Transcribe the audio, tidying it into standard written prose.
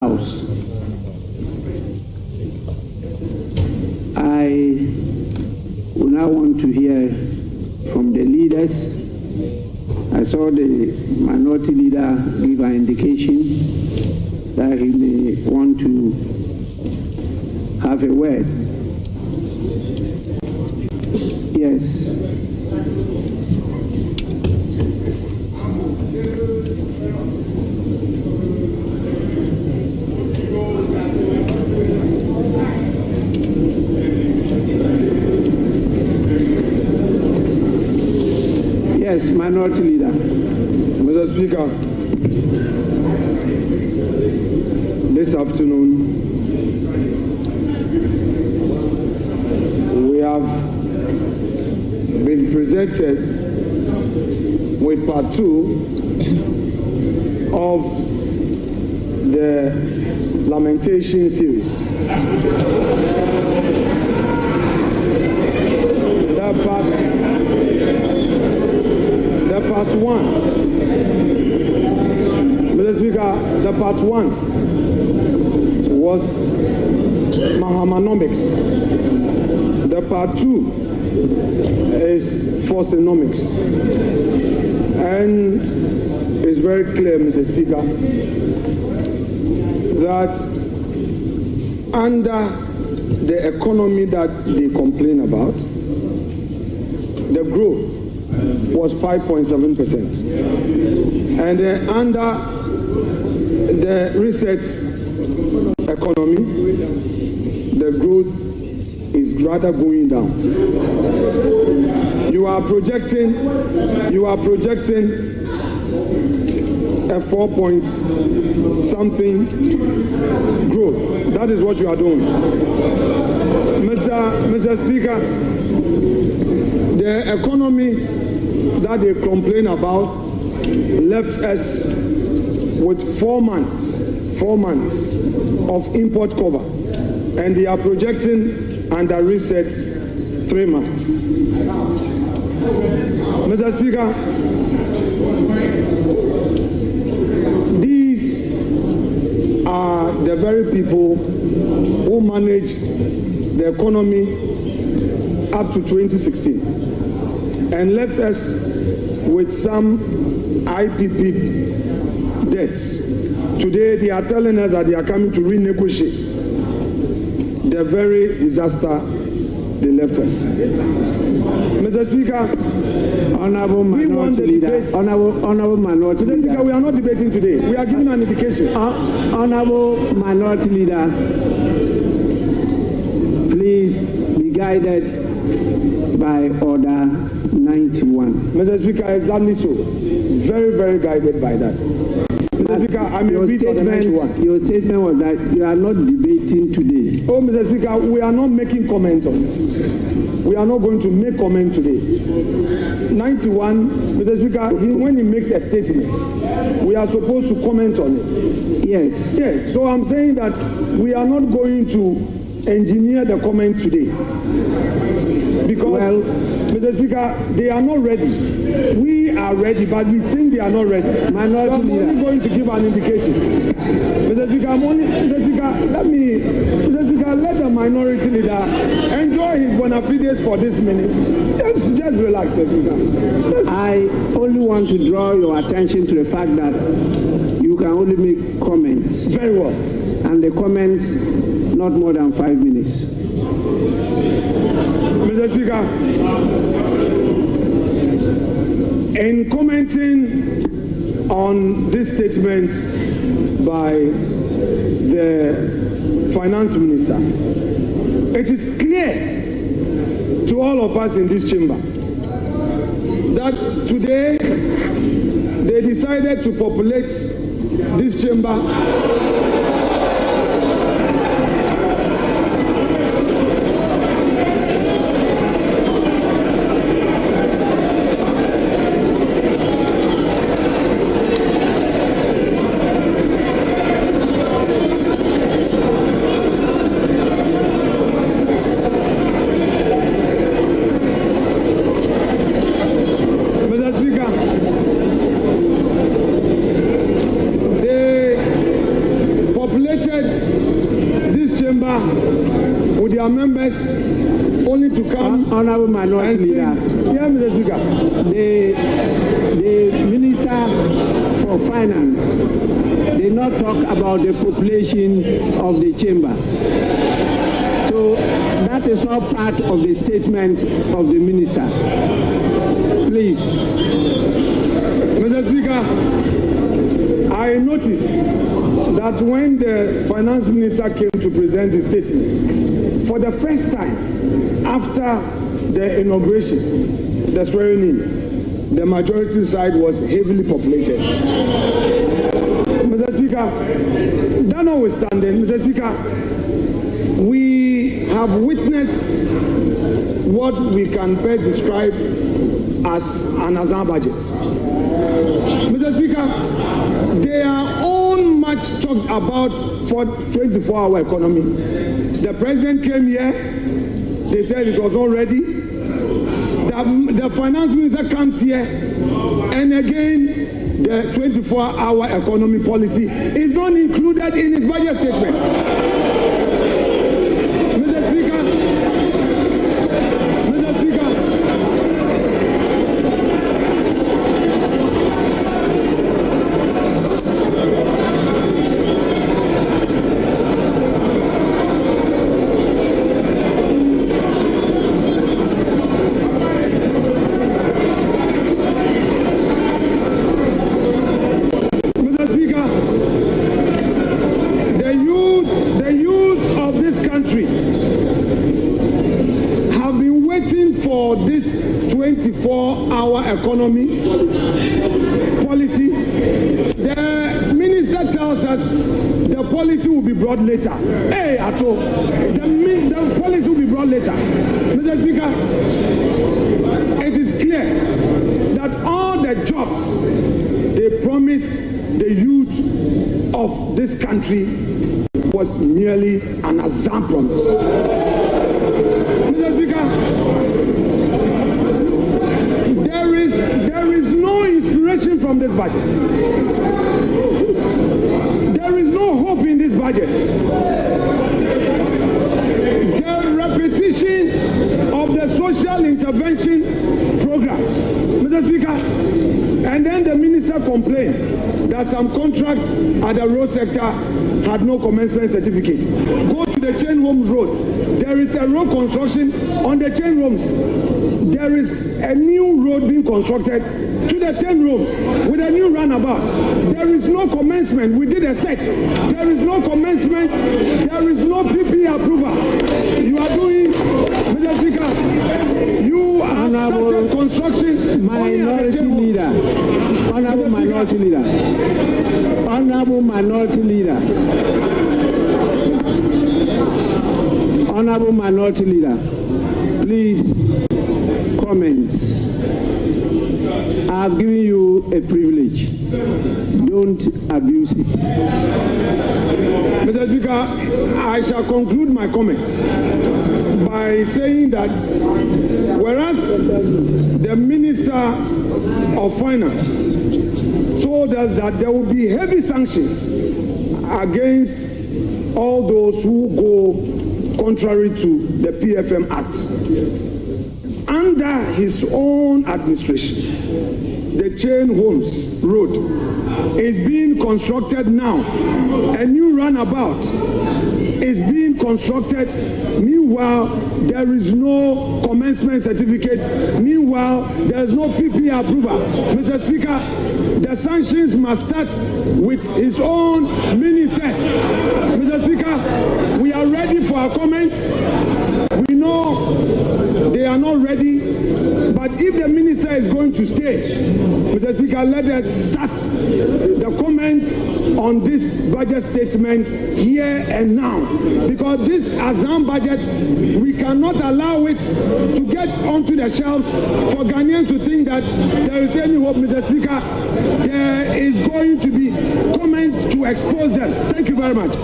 House. I would now want to hear from the leaders. I saw the minority leader give an indication that he may want to have a word. Yes. Yes, minority leader. Mr. Speaker, this afternoon we have been presented with part 2 of the lamentation series. Part 1, Mr. Speaker, the part 1 was Mahamanomics. The part 2 is Forsonomics. And it's very clear, Mr. Speaker, that under the economy that they complain about, the growth was 5.7%. And under the research economy, the growth is rather going down. You are projecting a 4-point-something growth. That is what you are doing. Mr. Speaker, the economy that they complain about left us with 4 months of import cover, and they are projecting under research 3 months. Mr. Speaker, these are the very people who manage the economy up to 2016 and left us with some IPP debts. Today they are telling us that they are coming to renegotiate the very disaster they left us. Mr. Speaker, Honorable Minority Leader, Honorable Minority Leader. Mr. Speaker, we are not debating today. We are giving an indication. Honorable Minority Leader, please be guided by Order 91. Mr. Speaker, exactly so. Very, very guided by that. Mr. Speaker, I may read Order 91. Your statement was that you are not debating today. Oh, Mr. Speaker, we are not making comments on it. We are not going to make comment today. 91, Mr. Speaker, when he makes a statement, we are supposed to comment on it. Yes. Yes, so I'm saying that we are not going to engineer the comment today. Because, Mr. Speaker, they are not ready. We are ready, but we think they are not ready. So I'm only going to give an indication. Mr. Speaker, let the minority leader enjoy his bona fides for this minute. Just relax, Mr. Speaker. I only want to draw your attention to the fact that you can only make comments. Very well. And the comments not more than 5 minutes. Mr. Speaker, in commenting on this statement by the finance minister, it is clear to all of us in this chamber that today they decided to populate this chamber vacated this chamber with their members only to come. Honorable Minority Leader. Yeah, Mr. Speaker. The Minister for Finance did not talk about the population of the chamber. So that is not part of the statement of the minister. Please. Mr. Speaker, I noticed that when the finance minister came to present his statement, for the first time after the inauguration, the swearing in, the majority side was heavily populated. Mr. Speaker, that notwithstanding, Mr. Speaker, we have witnessed what we can best describe as an Azan budget. Mr. Speaker, they are all much talked about for 24-hour economy. The president came here, they said it was all ready. The finance minister comes here, and again, the 24-hour economy policy is not included in his budget statement. Mr. Speaker, for this 24-hour economy policy. The minister tells us the policy will be brought later. Hey, Ato, the policy will be brought later. Mr. Speaker, it is clear that all the jobs they promised the youth of this country was merely an Azan promise. Mr. Speaker, there is no inspiration from this budget. There is no hope in this budget. The repetition of the social intervention programs, Mr. Speaker, and then the minister complained that some contracts at the road sector had no commencement certificate. Go to the Chain Homes Road. There is a road construction on the Chain Homes. There is a new road being constructed to the 10 rooms with a new runabout. There is no commencement. We did a set. There is no commencement. There is no PP approval. You are doing, Mr. Speaker, you are started construction. Minority Leader. Honorable Minority Leader. Honorable Minority Leader. Honorable Minority Leader. Please, comments. I have given you a privilege. Don't abuse it. Mr. Speaker, I shall conclude my comments by saying that whereas the Minister of Finance told us that there will be heavy sanctions against all those who go contrary to the PFM Act, under his own administration, the Chain Homes Road is being constructed now. A new runabout is being constructed. Meanwhile, there is no commencement certificate. Meanwhile, there is no PP approval. Mr. Speaker, the sanctions must start with his own ministers. Mr. Speaker, we are ready for our comments. We know they are not ready, but if the minister is going to stay, Mr. Speaker, let us start the comments on this budget statement here and now, because this Azan budget, we cannot allow it to get onto the shelves for Ghanaians to think that there is any hope. Mr. Speaker, there is going to be comments to expose them. Thank you very much.